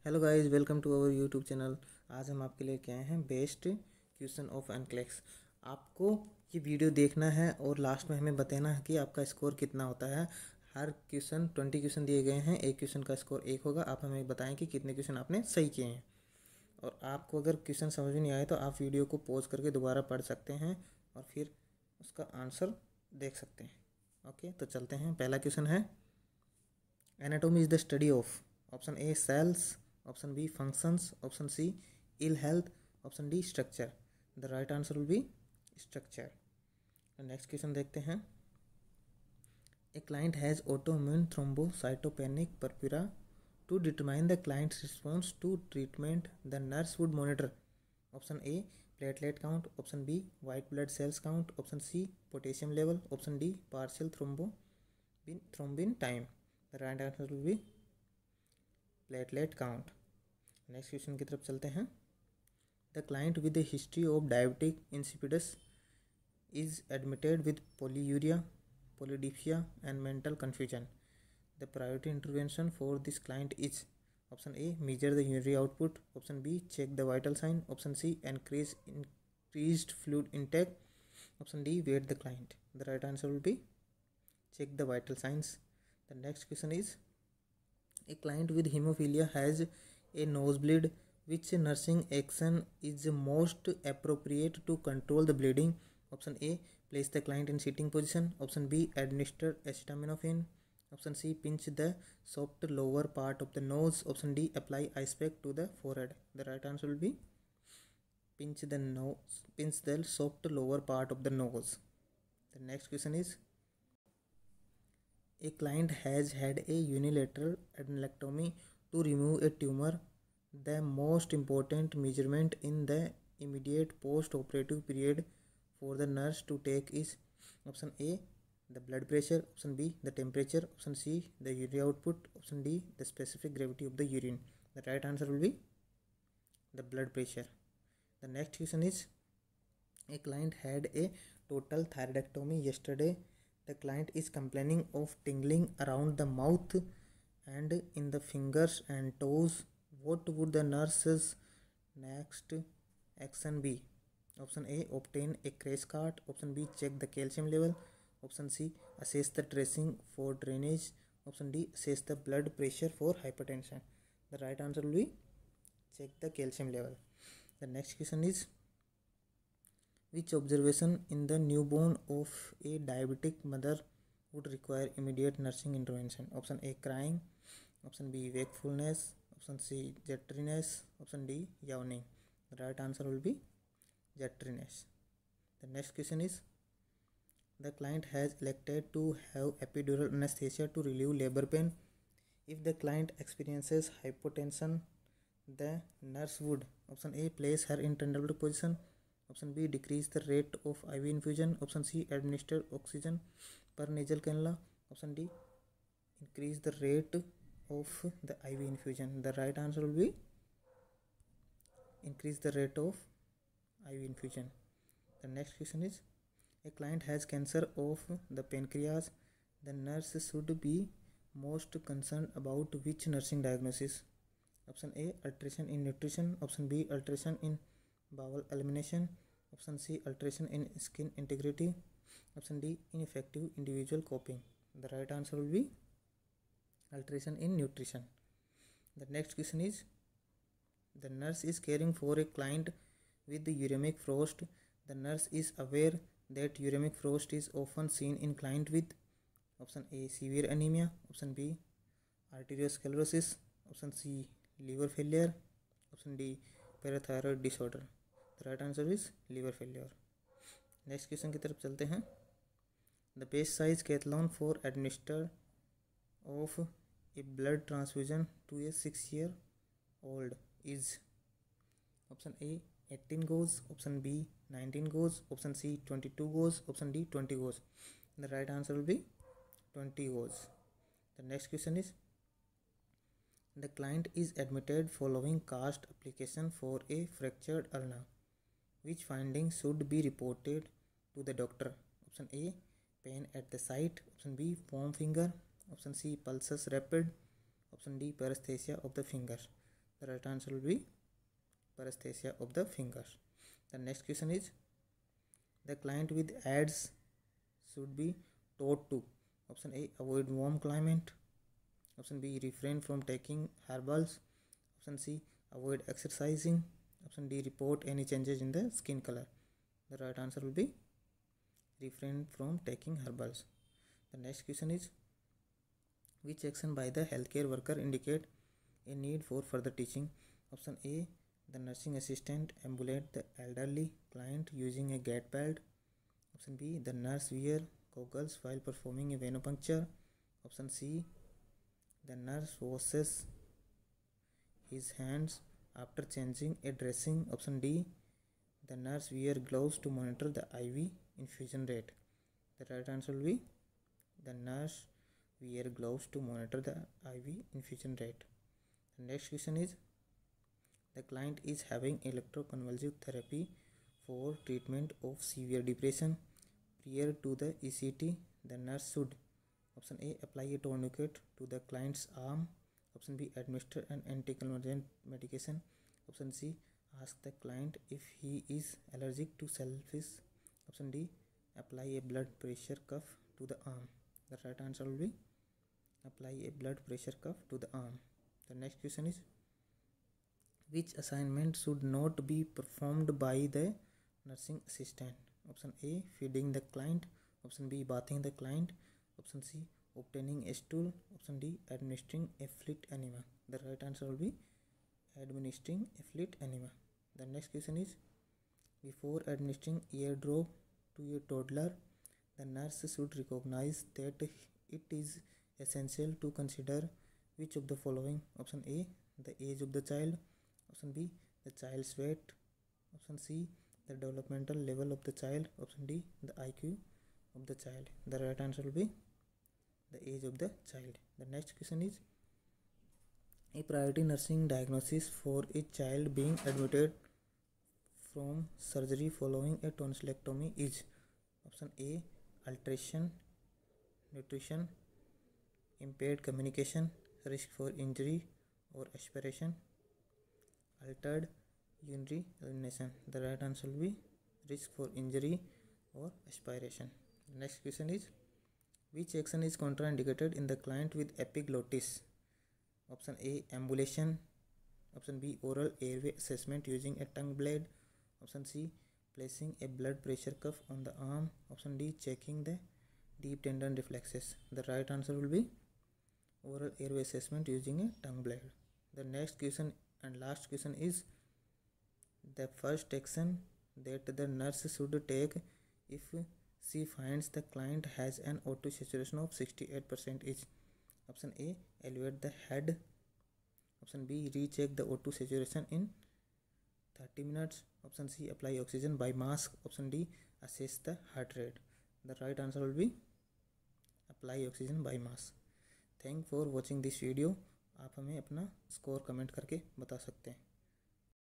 Hello guys, welcome to our YouTube channel. आज हम आपके लिए क्या हैं, बेस्ट क्वेश्चन ऑफ एनक्लेक्स। आपको ये वीडियो देखना है और लास्ट में हमें बताना है कि आपका स्कोर कितना होता है। हर क्वेश्चन 20 क्वेश्चन दिए गए हैं, एक क्वेश्चन का स्कोर 1 होगा। आप हमें बताएं कि कितने क्वेश्चन आपने सही किए हैं। और आपको अगर क्वेश्चन समझ में नहीं आए तो आप वीडियो को पॉज करके दोबारा पढ़ सकते हैं और फिर उसका आंसर देख सकते हैं। ओके, तो चलते हैं। पहला क्वेश्चन है, anatomy is the study of. Option A cells, option B functions, option C ill health, option D structure. The right answer will be structure. Next question देखते हैं। A client has autoimmune thrombocytopenic purpura. To determine the client's response to treatment, the nurse would monitor option A platelet count, option B white blood cells count, option C potassium level, option D partial thrombin time. The right answer will be platelet count. Next question की तरफ चलते हैं। The client with a history of diabetic insipidus is admitted with polyuria, polydipsia and mental confusion. The priority intervention for this client is option A measure the urinary output, option B check the vital sign, option C increased fluid intake, option D weigh the client. The right answer will be check the vital signs. The next question is, a client with hemophilia has a nosebleed. Which nursing action is most appropriate to control the bleeding? Option A place the client in sitting position, option B administer acetaminophen, option C pinch the soft lower part of the nose, option D apply ice pack to the forehead. The right answer will be pinch the soft lower part of the nose. The next question is, a client has had a unilateral adenectomy to remove a tumor. The most important measurement in the immediate post-operative period for the nurse to take is option A the blood pressure, option B the temperature, option C the urinary output, option D the specific gravity of the urine. The right answer will be the blood pressure. The next question is, a client had a total thyroidectomy yesterday. The client is complaining of tingling around the mouth and in the fingers and toes. What would the nurse's next action be? Option A obtain a crash cart, option B check the calcium level, option C assess the tracing for drainage, option D assess the blood pressure for hypertension. The right answer will be check the calcium level. The next question is, which observation in the newborn of a diabetic mother would require immediate nursing intervention? Option A crying, option B wakefulness, option C jitteryness, option D yawning. The right answer will be jitteryness. The next question is, the client has elected to have epidural anesthesia to relieve labor pain. If the client experiences hypotension, the nurse would option A place her in tender position, option B decrease the rate of IV infusion, option C administer oxygen per nasal cannula, option D increase the rate of the IV infusion. The right answer will be increase the rate of IV infusion. The next question is, a client has cancer of the pancreas. The nurse should be most concerned about which nursing diagnosis? Option A alteration in nutrition, option B alteration in bowel elimination, option C alteration in skin integrity, option D ineffective individual coping. The right answer will be alteration in nutrition. The next question is, the nurse is caring for a client with uremic frost. The nurse is aware that uremic frost is often seen in client with option A severe anemia, option B arteriosclerosis, option C liver failure, option D parathyroid disorder. The right answer is liver failure. Next question की तरफ चलते हैं। The best size Cathlon for administer of a blood transfusion to a 6-year-old is option A 18 goes, option B 19 goes, option C 22 goes, option D 20 goes. The right answer will be 20 goes. The next question is, the client is admitted following cast application for a fractured ulna. Which findings should be reported to the doctor? Option A pain at the site, option B foam finger, option C pulses rapid, option D paresthesia of the finger. The right answer will be paresthesia of the fingers. The next question is, the client with AIDS should be taught to. Option A, avoid warm climate. Option B, refrain from taking herbals. Option C, avoid exercising. Option D, report any changes in the skin color. The right answer will be refrain from taking herbals. The next question is, which action by the healthcare worker indicate a need for further teaching? Option A, the nursing assistant ambulate the elderly client using a gait belt. Option B, the nurse wear goggles while performing a venipuncture. Option C, the nurse washes his hands after changing a dressing. Option D, the nurse wear gloves to monitor the IV infusion rate. The right answer will be the nurse wear gloves to monitor the IV infusion rate. The next question is, the client is having electroconvulsive therapy for treatment of severe depression. Prior to the ECT, the nurse should: Option A, apply a tourniquet to the client's arm. Option B, administer an anticonvulsant medication. Option C, ask the client if he is allergic to shellfish. Option D, apply a blood pressure cuff to the arm. The right answer will be apply a blood pressure cuff to the arm. The next question is, which assignment should not be performed by the nursing assistant? Option A, feeding the client. Option B, bathing the client. Option C, obtaining a stool. Option D, administering a fleet enema. The right answer will be administering a fleet enema. The next question is, before administering ear drop to a toddler, the nurse should recognize that it is essential to consider which of the following? Option A, the age of the child. Option B, the child's weight. Option C, the developmental level of the child. Option D, the IQ of the child. The right answer will be the age of the child. The next question is, a priority nursing diagnosis for a child being admitted from surgery following a tonsillectomy is: Option A, alteration, nutrition, impaired communication, risk for injury or aspiration, altered urinary elimination. The right answer will be risk for injury or aspiration. The next question is, which action is contraindicated in the client with epiglottis? Option A, ambulation. Option B, oral airway assessment using a tongue blade. Option C, placing a blood pressure cuff on the arm. Option D, checking the deep tendon reflexes. The right answer will be oral airway assessment using a tongue blade. The next question and last question is, the first action that the nurse should take if she finds the client has an O2 saturation of 68% is: Option A, elevate the head. Option B, recheck the O2 saturation in 30 minutes. Option C, apply oxygen by mask. Option D, assess the heart rate. The right answer will be apply oxygen by mask. Thank for watching this video. आप हमें अपना score comment करके बता सकते हैं.